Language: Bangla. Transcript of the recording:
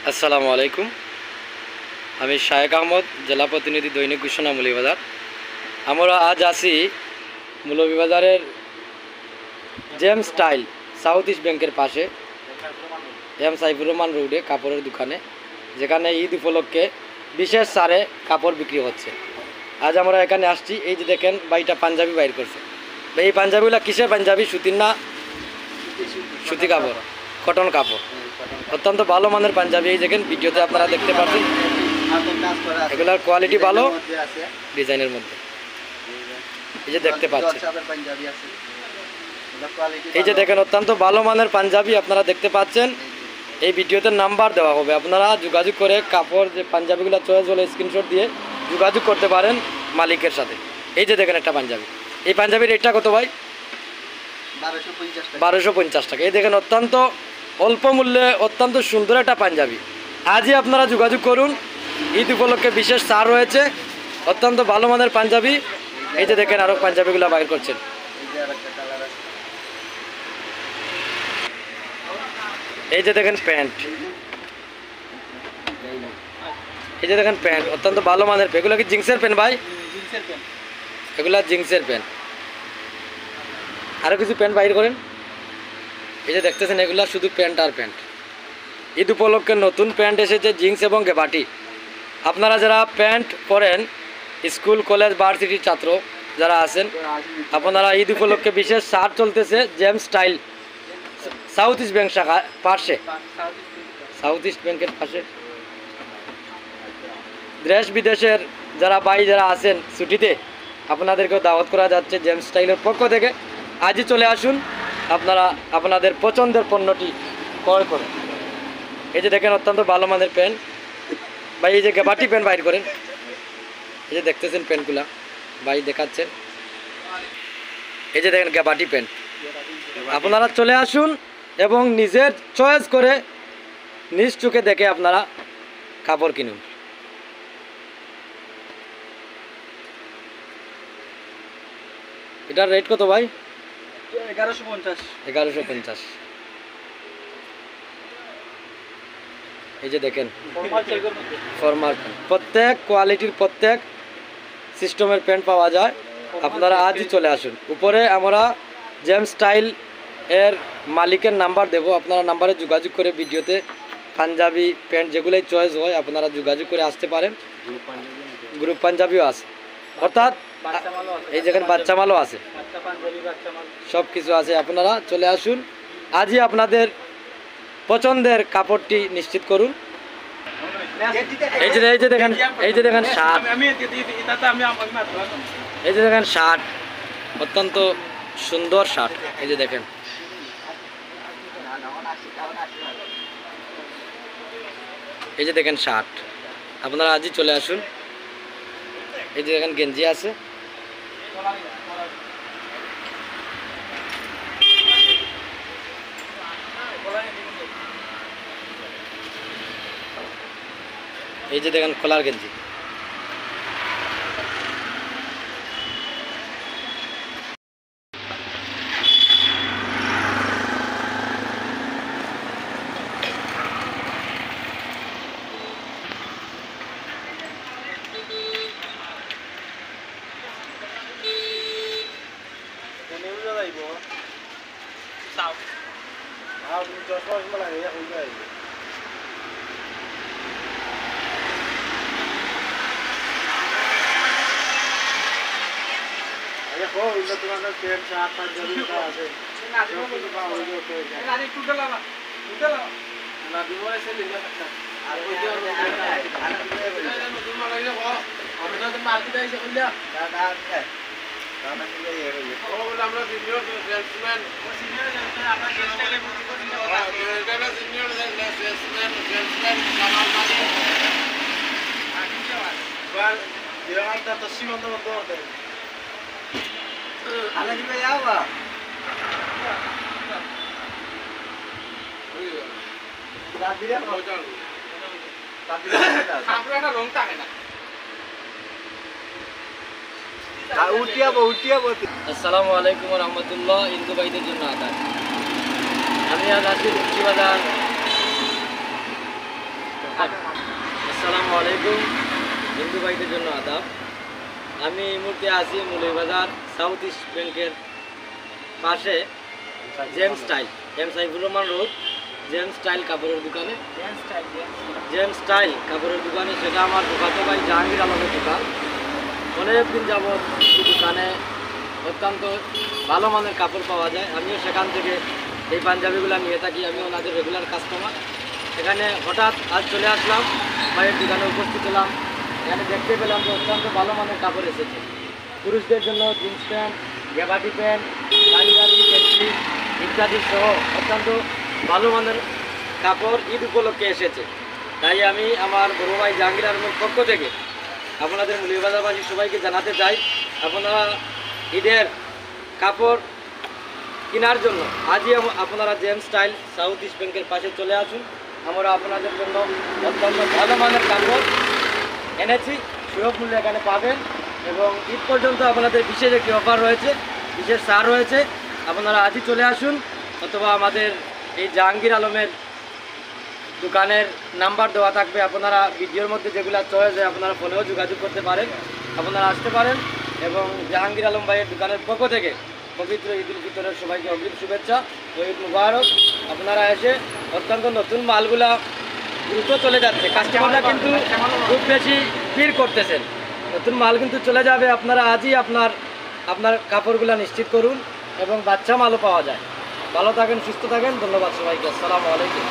আসসালামু আলাইকুম। আমি শায়েক আহমদ, জেলা প্রতিনিধি, দৈনিক ঘোষণা মৌলভীবাজার। আমরা আজ আছি মৌলভীবাজারের জেম স্টাইল সাউথ ইস্ট ব্যাংকের পাশে এম সাইফুর রহমান রোডে কাপড়ের দোকানে, যেখানে ঈদ উপলক্ষে বিশেষ ছাড়ে কাপড় বিক্রি হচ্ছে। আজ আমরা এখানে আসছি। এই যে দেখেন, বাইটা পাঞ্জাবি বাইর করছে। এই পাঞ্জাবিগুলো কিসের পাঞ্জাবি? সুতির না? সুতি কাপড়, কটন কাপড়, অত্যন্ত ভালো মানের পাঞ্জাবি। এই দেখেন, ভিডিওতে আপনারা দেখতে পাচ্ছেন, এগুলার কোয়ালিটি ভালো, ডিজাইনের মধ্যে। এই যে দেখতে পাচ্ছেন, এই যে দেখেন, অত্যন্ত ভালো মানের পাঞ্জাবি আপনারা দেখতে পাচ্ছেন। এই ভিডিওতে নাম্বার দেওয়া হবে, আপনারা যোগাযোগ করে কাপড় যে পাঞ্জাবিগুলো চয়েস হলে স্ক্রিনশট দিয়ে যোগাযোগ করতে পারেন মালিকের সাথে। এই যে দেখেন একটা পাঞ্জাবি, এই পাঞ্জাবির রেটটা কত ভাই? 1250 টাকা। এই দেখেন, অত্যন্ত অল্প মূল্যে অত্যন্ত সুন্দর একটা পাঞ্জাবি। আজই আপনারা যোগাযোগ করুন, ঈদ উপলক্ষে বিশেষ ছাড় রয়েছে, অত্যন্ত ভালো মানের পাঞ্জাবি। এই যে দেখেন, আরও পাঞ্জাবিগুলো বাইর করছেন। এই যে দেখেন প্যান্ট, এই যে দেখেন প্যান্ট, অত্যন্ত ভালো মানের। এগুলো কি জিন্সের প্যান্ট ভাই? এগুলা জিন্সের প্যান্ট। আরও কিছু প্যান্ট বাইর করেন। এই যে দেখতেছেন, এগুলা শুধু প্যান্ট আর প্যান্ট। ঈদ উপলক্ষে নতুন প্যান্ট এসেছে, জিন্স এবং গেবাটি। আপনারা যারা প্যান্ট পরেন, স্কুল, কলেজ, ভার্সিটির ছাত্র যারা আছেন, আপনারা ঈদ উপলক্ষে বিশেষ ছাড় চলতেছে জেম স্টাইল সাউথ ইস্ট ব্যাংক শাখা পাশে, সাউথ ইস্ট ব্যাংকের পাশে। দেশ বিদেশের যারা যারা আছেন ছুটিতে, আপনাদেরকেও দাওয়াত করা যাচ্ছে জেম স্টাইলের পক্ষ থেকে। আজই চলে আসুন, আপনারা আপনাদের পছন্দের পণ্যটি ক্রয় করুন। এই যে দেখেন, অত্যন্ত ভালো মানের প্যান্ট ভাই। এই যে গেবাটি প্যান্ট বাইর করেন। এই যে দেখতেছেন প্যান্টগুলা ভাই দেখাচ্ছেন। এই যে দেখেন গেবাটি প্যান্ট। আপনারা চলে আসুন এবং নিজের চয়েস করে নিজ চোখে দেখে আপনারা কাপড় কিনুন। এটার রেট কত ভাই? 1150। এই যে দেখেন ফর্মাল প্যান্ট, প্রত্যেক কোয়ালিটির প্রত্যেক সিস্টেমের প্যান্ট পাওয়া যায়। আপনারা আজই চলে আসুন। উপরে আমরা জেম স্টাইল এর মালিকের নাম্বার দেব, আপনারা নাম্বারে যোগাযোগ করে ভিডিওতে পাঞ্জাবি প্যান্ট যেগুলোই চয়েস হয় আপনারা যোগাযোগ করে আসতে পারেন। গ্রুপ পাঞ্জাবিও আছে, অর্থাৎ এই যেখানে বাচ্চা মালও আছে, সব কিছু আছে। আপনারা চলে আসুন, আজই আপনাদের পছন্দের কাপড়টি নিশ্চিত করুন। এই যে দেখেন, এই যে দেখেন শার্ট, এই যে দেখেন শার্ট, অত্যন্ত সুন্দর শার্ট। এই যে দেখেন, এই যে দেখেন শার্ট, আপনারা আজই চলে আসুন। এই যে দেখেন গেঞ্জি আছে, এই যে দেখেন খোলার গেঞ্জি। আসসালামু আলাইকুম রহমতুল্লাহ। হিন্দু ভাইদের জন্য আদাব। আমি আজ আছি মুন্সিবাজার আসসালামু আলাইকুম, হিন্দু ভাইদের জন্য আদাব। আমি এই মুহূর্তে আছি মৌলভীবাজার সাউথ ইস্ট ব্যাংকের পাশে James style, M Saifur Rahman road, James style কাপড়ের দোকানে। জেমস স্টাইল কাপড়ের দোকানে, সেটা আমার দোকাতো ভাই জাহাঙ্গীর আলমের দোকান। অনেক দিন যাবৎ এই দোকানে অত্যন্ত ভালো মানের কাপড় পাওয়া যায়। আমিও সেখান থেকে এই পাঞ্জাবিগুলো নিয়ে থাকি, আমি ওনাদের রেগুলার কাস্টমার। এখানে হঠাৎ আজ চলে আসলাম, ভাইয়ের দোকানে উপস্থিত হলাম। এখানে দেখতে পেলাম যে অত্যন্ত ভালো মানের কাপড় এসেছে পুরুষদের জন্য। জিন্স প্যান্ট, গেবাটি প্যান্ট, পাঞ্জাবি, গেঞ্জি ইত্যাদি সহ অত্যন্ত ভালো মানের কাপড় ঈদ উপলক্ষে এসেছে। তাই আমি আমার বড় ভাই জাহাঙ্গীর আলমের পক্ষ থেকে আপনাদের মৌলভীবাজারবাসী সবাইকে জানাতে চাই, আপনারা ঈদের কাপড় কেনার জন্য আজই আপনারা জেমস স্টাইল সাউথ ইস্ট ব্যাংকের পাশে চলে আসুন। আমরা আপনাদের জন্য অত্যন্ত ভালো মানের কাপড় এনেছি, সুলভ মূল্যে এখানে পাবেন। এবং ঈদ পর্যন্ত আপনাদের বিশেষ একটি অফার রয়েছে, বিশেষ ছাড় রয়েছে। আপনারা আজই চলে আসুন, অথবা আমাদের এই জাহাঙ্গীর আলমের দোকানের নাম্বার দেওয়া থাকবে, আপনারা ভিডিওর মধ্যে যেগুলো চয়েস হয় আপনারা ফোনেও যোগাযোগ করতে পারেন। আপনারা আসতে পারেন এবং জাহাঙ্গীর আলম ভাইয়ের দোকানের পক্ষ থেকে পবিত্র ঈদ উল ফিতরের সবাইকে অগ্রিম শুভেচ্ছা ও ঈদ মুবারক। আপনারা এসে অত্যন্ত নতুন মালগুলা দ্রুত চলে যাচ্ছে, কাস্টমাররা কিন্তু খুব বেশি ভিড় করতেছেন, নতুন মাল কিন্তু চলে যাবে। আপনারা আজই আপনার কাপড়গুলো নিশ্চিত করুন এবং বাচ্চা মালও পাওয়া যায়। ভালো থাকেন, সুস্থ থাকেন, ধন্যবাদ সবাইকে। আসসালামু আলাইকুম।